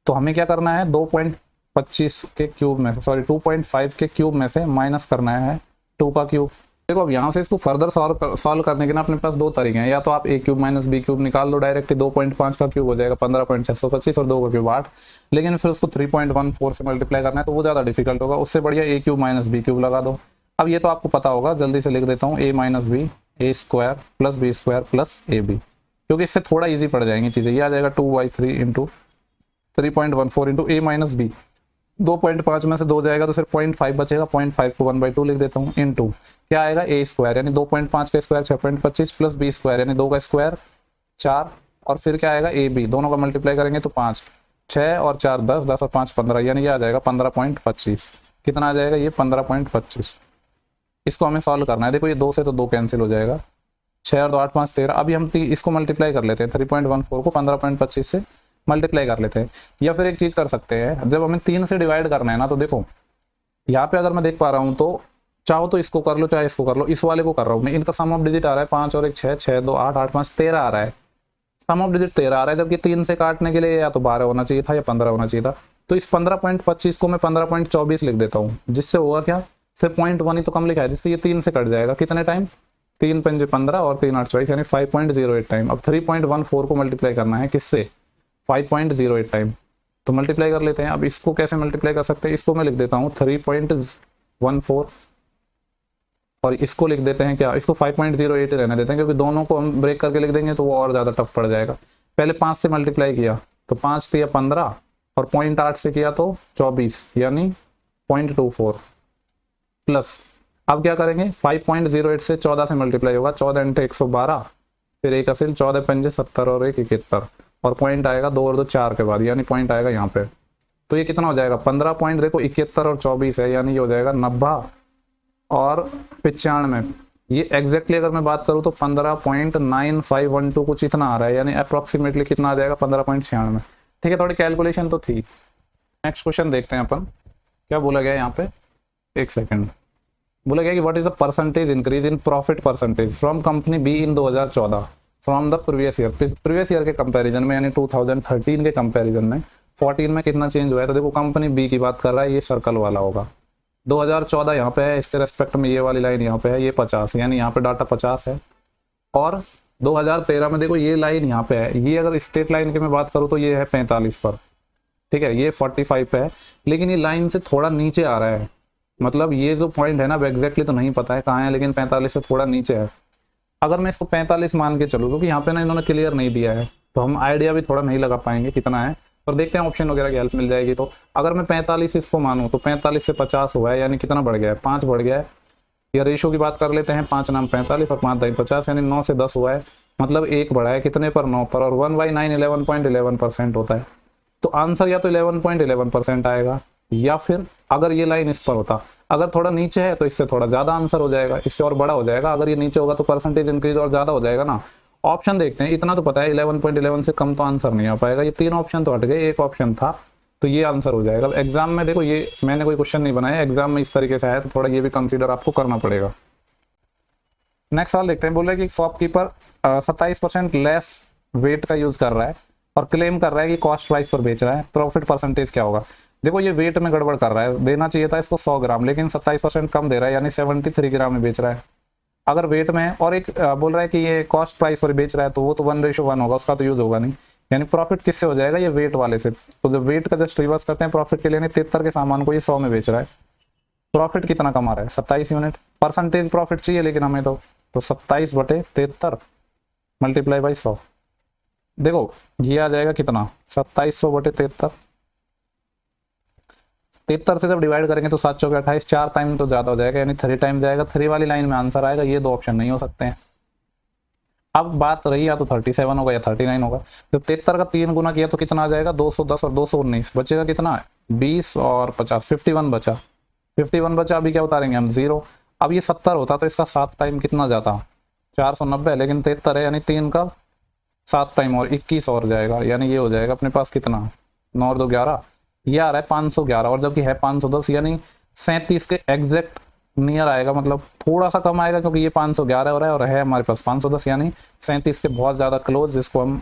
तो हमें क्या करना है 2.25 के क्यूब में से, सॉरी 2.5 के क्यूब में से माइनस करना है 2 का क्यूब, देखो अब यहाँ से इसको फर्दर सॉल्व करने के ना अपने पास दो तरीके हैं, या तो आप ए क्यूब माइनस बी क्यूब निकाल दो डायरेक्ट, 2.5 का क्यूब हो जाएगा 15.625 और 2 का क्यूब 8, लेकिन फिर उसको 3.14 से मल्टीप्लाई करना है तो वो ज़्यादा डिफिकल्ट होगा, उससे बढ़िया ए क्यूब माइनस बी क्यूब लगा दो। अब ये तो आपको पता होगा, जल्दी से लिख देता हूँ, A minus B A square plus B square plus A B, क्योंकि इससे थोड़ा ईजी पड़ जाएंगी चीज़ें। ये आ जाएगा 2/3 इंटू 3.14 इंटू ए माइनस बी, 2.5 में से 2 जाएगा तो सिर्फ 0.5 बचेगा, 0.5 को 1/2 लिख देता हूँ, इंटू क्या आएगा ए स्क्वायर यानी 2.5 का स्क्वायर 6.25 प्लस बी स्क्वायर यानी 2 का स्क्वायर 4, और फिर क्या आएगा ए बी, दोनों का मल्टीप्लाई करेंगे तो 5, 6 और 4 10, 10 और 5 15, यानी ये आ जाएगा 15.25। कितना आ जाएगा ये 15.25। इसको हमें सॉल्व करना है। देखो ये 2 से तो 2 कैंसिल हो जाएगा, 6 और 2 8 5 13। अभी हम इसको मल्टीप्लाई कर लेते हैं, 3.14 को 15.25 से मल्टीप्लाई कर लेते हैं। या फिर एक चीज़ कर सकते हैं, जब हमें 3 से डिवाइड करना है ना, तो देखो यहाँ पे अगर मैं देख पा रहा हूँ तो चाहो तो इसको कर लो चाहे इसको कर लो, इस वाले को कर रहा हूँ मैं, इनका सम ऑफ डिजिट आ रहा है 5 और 1 6, 6 2 8 8 5 13 आ रहा है, सम ऑफ डिजिट 13 आ रहा है, जबकि 3 से काटने के लिए या तो 12 होना चाहिए था या 15 होना चाहिए था। तो इस 15.25 को मैं 15.24 लिख देता हूँ, जिससे होगा क्या, सिर्फ 0.1 ही तो कम लिखा है, जिससे ये 3 से कट जाएगा। कितने टाइम, 3 पंजे 15 और 3 8 24 यानी 5.08 टाइम। अब 3.14 को मल्टीप्लाई करना है किससे, 5.08 टाइम, तो मल्टीप्लाई कर लेते हैं। अब इसको कैसे मल्टीप्लाई कर सकते हैं, इसको मैं लिख देता हूँ 3.14 और इसको लिख देते हैं क्या, इसको 5.08 रहने देते हैं, क्योंकि दोनों को हम ब्रेक करके लिख देंगे तो वो और ज़्यादा टफ पड़ जाएगा। पहले 5 से मल्टीप्लाई किया तो 5 दिया 15 और 0.8 से किया तो 24 यानी 0.24 प्लस, अब क्या करेंगे 5.08 से 14 से मल्टीप्लाई होगा, 14 × 112 फिर 1 असिल 14 पंजे 70 और 1 71 और पॉइंट आएगा 2 और 2 4 के बाद, यानी पॉइंट आएगा यहाँ पे। तो ये कितना हो जाएगा 15 पॉइंट, देखो 71 और 24 है, यानी ये हो जाएगा 90 और 95। ये एग्जैक्टली अगर मैं बात करूँ तो 15.9512 कुछ इतना आ रहा है, यानी अप्रोक्सीमेटली कितना आ जाएगा 15.96। ठीक है, थोड़ी कैलकुलेशन तो थी। नेक्स्ट क्वेश्चन देखते हैं अपन, क्या बोला गया यहाँ पे, एक सेकेंड। बोला गया कि what is the percentage increase in profit percentage from company be in 2014 from the previous year के कंपैरिजन में, यानी 2013 के कंपैरिजन में 14 में कितना चेंज हुआ है। तो देखो कंपनी बी की बात कर रहा है, ये सर्कल वाला होगा, 2014 यहाँ पे है, इसके रेस्पेक्ट में ये वाली लाइन यहाँ पे है, ये 50 यानी यहाँ पे डाटा 50 है। और 2013 में देखो ये लाइन यहाँ पे है, ये अगर स्ट्रेट लाइन की मैं बात करूँ तो ये है 45 पर, ठीक है, ये 45 पे है, लेकिन ये लाइन से थोड़ा नीचे आ रहा है, मतलब ये जो पॉइंट है ना, एग्जैक्टली तो नहीं पता है कहाँ है, लेकिन 45 से थोड़ा नीचे है। अगर मैं इसको 45 मान के चलूँ, क्योंकि यहाँ पे ना इन्होंने क्लियर नहीं दिया है, तो हम आइडिया भी थोड़ा नहीं लगा पाएंगे कितना है, पर देखते हैं ऑप्शन वगैरह की हेल्प मिल जाएगी। तो अगर मैं 45 इसको मानूँ तो 45 से 50 हुआ है, यानी कितना बढ़ गया है, 5 बढ़ गया है। या रेशो की बात कर लेते हैं, 5 नाम 45 और 5 दाई 50, यानी 9 से 10 हुआ है, मतलब 1 बढ़ा है, कितने पर 9 पर, और 1/9 11.11% होता है। तो आंसर या तो 11.11% आएगा, या फिर अगर ये लाइन इस पर होता, अगर थोड़ा नीचे है तो इससे थोड़ा ज्यादा आंसर हो जाएगा, इससे और बड़ा हो जाएगा, अगर ये नीचे होगा तो परसेंटेज इंक्रीज और ज्यादा हो जाएगा ना। ऑप्शन देखते हैं, इतना तो पता है 11.11 से कम तो आंसर नहीं आ पाएगा, ये 3 ऑप्शन तो हट गए, एक ऑप्शन था, तो ये आंसर हो जाएगा। एग्जाम में देखो, ये मैंने कोई क्वेश्चन नहीं बनाया, एग्जाम में इस तरीके से आया, तो थोड़ा ये भी कंसीडर आपको करना पड़ेगा। नेक्स्ट सवाल देखते हैं। बोल रहे कि शॉपकीपर 27% लेस वेट का यूज कर रहा है और क्लेम कर रहा है कि कॉस्ट प्राइस पर बेच रहा है, प्रॉफिट परसेंटेज क्या होगा। देखो ये वेट में गड़बड़ कर रहा है, देना चाहिए था इसको 100 ग्राम, लेकिन 27% कम दे रहा है, यानी 73 ग्राम में बेच रहा है अगर वेट में है। और एक बोल रहा है कि ये कॉस्ट प्राइस पर बेच रहा है, तो वो तो 1:1 होगा, उसका तो यूज होगा नहीं, यानी प्रॉफिट किससे हो जाएगा, ये वेट वाले से। तो जब वेट का जस्ट रिवर्स करते हैं प्रॉफिट के लिए, 73 के सामान को ये 100 में बेच रहा है, प्रॉफिट कितना कमा रहा है 27 यूनिट। परसेंटेज प्रॉफिट चाहिए लेकिन हमें तो 27/73 मल्टीप्लाई बाई 100, देखो ये आ जाएगा कितना 2700/73, 73 से जब डिवाइड करेंगे तो 7 चौके 28, 4 टाइम तो ज्यादा हो जाएगा, यानी 3 टाइम जाएगा, 3 वाली लाइन में आंसर आएगा। ये 2 ऑप्शन नहीं हो सकते हैं। अब बात रही या तो 37 होगा या 39 होगा। जब 73 का 3 गुना किया तो कितना आ जाएगा 210 और 219, बचेगा कितना 20 और 50, 51 बचा, 51 बचा। अभी क्या उतारेंगे हम 0। अब ये 70 होता तो इसका 7 टाइम कितना जाता 490, लेकिन 73 है, यानी 3 का 7 टाइम और 21 और जाएगा, यानी ये हो जाएगा अपने पास कितना 9 और 2 11, ये आ रहा है 511, और जबकि है 510, यानी 37 के एग्जैक्ट नियर आएगा, मतलब थोड़ा सा कम आएगा क्योंकि ये 511 हो रहा है और है हमारे पास 510, यानी 37 के बहुत ज्यादा क्लोज, जिसको हम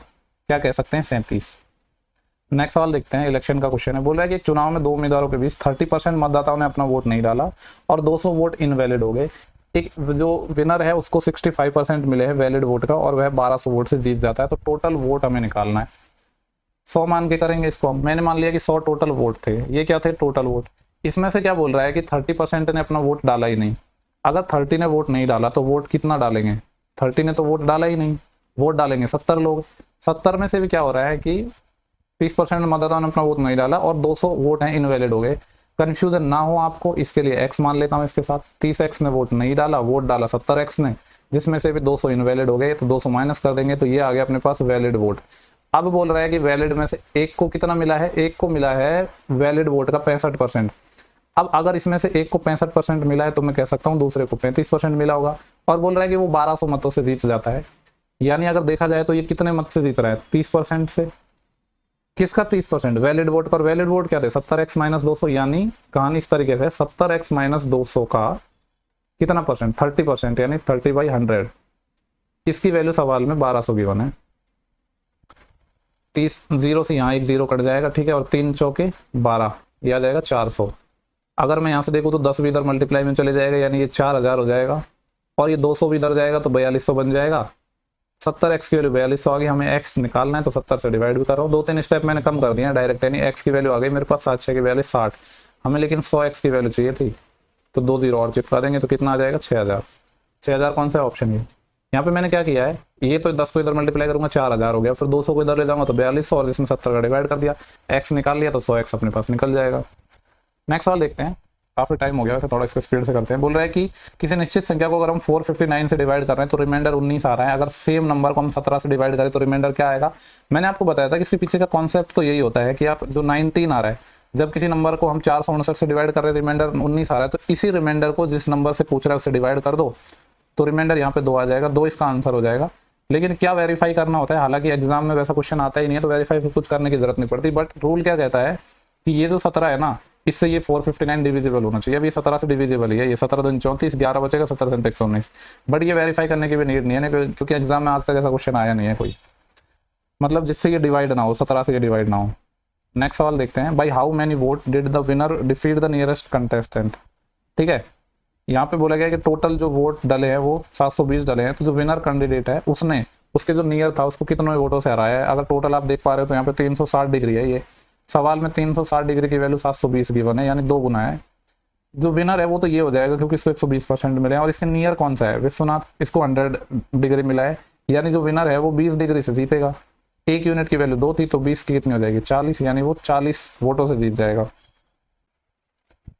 क्या कह सकते हैं 37। नेक्स्ट सवाल देखते हैं, इलेक्शन का क्वेश्चन है। बोल रहा है कि चुनाव में 2 उम्मीदवारों के बीच 30% मतदाताओं ने अपना वोट नहीं डाला और 200 वोट इनवैलिड हो गए। एक जो विनर है उसको 65% मिले हैं वैलिड वोट का और वह 1200 वोट से जीत जाता है। तो टोटल वोट हमें निकालना है, 100 मान के करेंगे इसको। मैंने मान लिया कि 100 टोटल वोट थे, ये क्या थे टोटल वोट। इसमें से क्या बोल रहा है कि 30% ने अपना वोट डाला ही नहीं। अगर 30 ने वोट नहीं डाला तो वोट कितना डालेंगे, 30 ने तो वोट डाला ही नहीं, वोट डालेंगे 70 लोग। 70 में से भी क्या हो रहा है कि 30% मतदाताओं ने अपना वोट नहीं डाला और 200 वोट हैं इनवैलिड हो गए। कंफ्यूजन ना हो आपको इसके लिए एक्स मान लेता हूँ इसके साथ। 30x ने वोट नहीं डाला, वोट डाला 70x ने, जिसमें से भी 200 इनवैलिड हो गए, तो 200 माइनस कर देंगे तो ये आ गया अपने पास वैलिड वोट। अब बोल रहा है कि वैलिड में से एक को कितना मिला है, एक को मिला है वैलिड वोट का 65%। अब अगर इसमें से एक को 65% मिला है तो मैं कह सकता हूँ दूसरे को 35% मिला होगा। और बोल रहा है कि वो 1200 मतों से जीत जाता है। यानी अगर देखा जाए तो ये कितने मत से जीत रहा है, 30% से। किसका 30%? वैलिड वोट का। और वैलिड वोट क्या थे, 70x - 200। यानी कहानी इस तरीके से 70x - 200 का कितना परसेंट, 30%, यानी 30/100। इसकी वैल्यू सवाल में 1200 गिवन है। 30 जीरो से यहाँ एक जीरो कट जाएगा, ठीक है, और 3 चौके 12, ये आ जाएगा 400। अगर मैं यहाँ से देखूँ तो 10 भी इधर मल्टीप्लाई में चले जाएगा, यानी ये 4000 हो जाएगा। और ये 200 भी इधर जाएगा तो 4200 बन जाएगा। 70x की वैल्यू 4200 आ गई, हमें x निकालना है तो 70 से डिवाइड भी कर रहा हूँ। 2-3 स्टेप मैंने कम कर दिया डायरेक्ट, यानी x की वैल्यू आ गई मेरे पास 7 6 की 42 60। हमें लेकिन 100x की वैल्यू चाहिए थी, तो 2 जीरो और चिपका देंगे तो कितना आ जाएगा 6000। 6000 कौन सा ऑप्शन है। यहाँ पे मैंने क्या किया है, ये तो 10 को इधर मल्टीप्लाई करूंगा 4000 हो गया, फिर 200 को इधर ले जाऊंगा तो 4200 और इसमें 70 का डिवाइड कर दिया, x निकाल लिया तो 100x अपने पास निकल जाएगा। नेक्स्ट सवाल देखते हैं, काफी टाइम हो गया वैसे, थोड़ा इसको स्पीड से करते हैं। बोल रहा है कि किसी निश्चित संख्या को अगर हम 459 से डिवाइड कर रहे हैं तो रिमाइंडर 19 आ रहा है। अगर सेम नंबर को हम 17 से डिवाइड करें तो रिमाइंडर क्या आएगा। मैंने आपको बताया था कि इसके पीछे का कॉन्सेप्ट तो यही होता है कि आप जो 19 आ रहा है, जब किसी नंबर को हम 459 से डिवाइड कर रहे हैं रिमाइंडर 19 आ रहा है, तो इसी रिमाइंडर को जिस नंबर से पूछ रहा है उससे डिवाइड कर दो तो रिमाइंडर यहाँ पे 2 आ जाएगा, 2 इसका आंसर हो जाएगा। लेकिन क्या वेरीफाई करना होता है, हालांकि एग्जाम में वैसा क्वेश्चन आता ही नहीं है तो वेरीफाई कुछ करने की जरूरत नहीं पड़ती, बट रूल क्या कहता है कि ये जो 17 है ना, इससे ये 459 डिविजिबल होना चाहिए। अभी 17 से डिविजिबल है, ये 17 दूनी 34, 11 बचेगा, 17 से 119। बट ये वेरीफाई करने की भी नीड नहीं है क्योंकि एग्जाम में आज तक ऐसा क्वेश्चन आया नहीं है कोई, मतलब जिससे ये डिवाइड ना हो, 17 से ये डिवाइड ना हो। नेक्स्ट सवाल देखते हैं, by how many vote did the winner defeat the nearest contestant. ठीक है, यहाँ पे बोला गया कि टोटल जो वोट डले हैं वो 720 डले हैं, तो जो विनर कैंडिडेट है उसने उसके जो नियर था उसको कितने वोटों से हराया है। अगर टोटल आप देख पा रहे हो तो यहाँ पे 360 डिग्री है, ये सवाल में 360 डिग्री की वैल्यू 720 गिवन है, यानी 2 गुना है। जो विनर है वो तो ये हो जाएगा क्योंकि इसको 120% मिले हैं, और इसके नियर कौन सा है, विश्वनाथ, इसको 100 डिग्री मिला है, यानी जो विनर है वो 20 डिग्री से जीतेगा। 1 यूनिट की वैल्यू 2 थी तो 20 की कितनी हो जाएगी 40, यानी वो 40 वोटों से जीत जाएगा।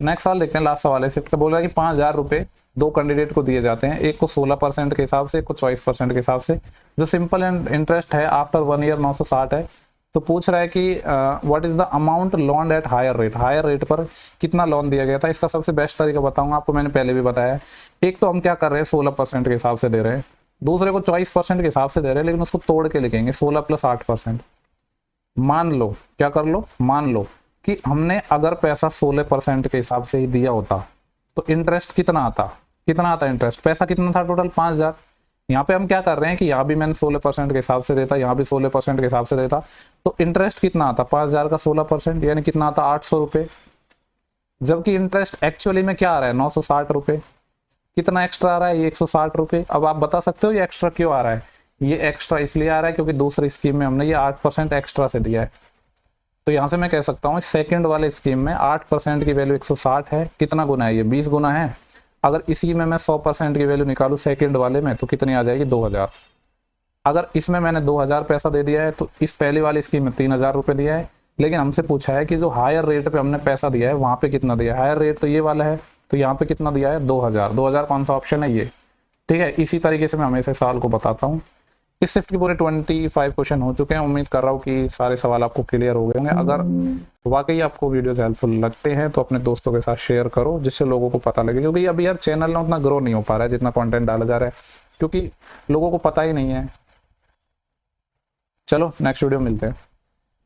नेक्स्ट सवाल देखते हैं, लास्ट सवाल है सिर्फ, बोल रहा है कि 5000 रुपए 2 कैंडिडेट को दिए जाते हैं, एक को 16% के हिसाब से, एक को 24% के हिसाब से। जो सिंपल इंटरेस्ट है आफ्टर 1 ईयर 960 है। तो पूछ रहा है कि what is the amount loan at higher rate, higher rate पर कितना लोन दिया गया था। इसका सबसे बेस्ट तरीका बताऊंगा आपको, मैंने पहले भी बताया। एक तो हम क्या कर रहे हैं 16% के हिसाब से दे रहे हैं, दूसरे को 24% के हिसाब से दे रहे हैं, लेकिन उसको तोड़ के लिखेंगे 16 + 8%। मान लो, क्या कर लो, मान लो कि हमने अगर पैसा 16% के हिसाब से ही दिया होता तो इंटरेस्ट कितना आता, कितना आता इंटरेस्ट, पैसा कितना था टोटल 5000। यहाँ पे हम क्या कर रहे हैं कि यहाँ भी मैंने 16% के हिसाब से देता, यहाँ भी 16% के हिसाब से देता, तो इंटरेस्ट कितना आता 5000 का 16%, यानी कितना आता 800 रुपये। जबकि इंटरेस्ट एक्चुअली में क्या आ रहा है 960 रुपये। कितना एक्स्ट्रा आ रहा है, ये 160 रुपये। अब आप बता सकते हो ये एक्स्ट्रा क्यों आ रहा है। ये एक्स्ट्रा इसलिए आ रहा है क्योंकि दूसरी स्कीम में हमने ये 8% एक्स्ट्रा से दिया है। तो यहाँ से मैं कह सकता हूँ सेकंड वाले स्कीम में 8% की वैल्यू 160 है, कितना गुना है, ये 20 गुना है। अगर इसी में मैं 100% की वैल्यू निकालूं सेकंड वाले में तो कितनी आ जाएगी 2000। अगर इसमें मैंने 2000 पैसा दे दिया है तो इस पहली वाली स्कीम में 3000 रुपये दिया है, लेकिन हमसे पूछा है कि जो हायर रेट पे हमने पैसा दिया है वहाँ पे कितना दिया है। हायर रेट तो ये वाला है, तो यहाँ पे कितना दिया है 2000। 2000 कौन सा ऑप्शन है, ये। ठीक है, इसी तरीके से मैं हमेशा सवाल को बताता हूँ। इस शिफ्ट के पूरे 25 क्वेश्चन हो चुके हैं। उम्मीद कर रहा हूँ कि सारे सवाल आपको क्लियर हो गए होंगे। अगर वाकई आपको वीडियोस हेल्पफुल लगते हैं तो अपने दोस्तों के साथ शेयर करो, जिससे लोगों को पता लगे, क्योंकि अभी यार चैनल में उतना ग्रो नहीं हो पा रहा है जितना कंटेंट डाला जा रहा है, क्योंकि लोगों को पता ही नहीं है। चलो नेक्स्ट वीडियो मिलते हैं।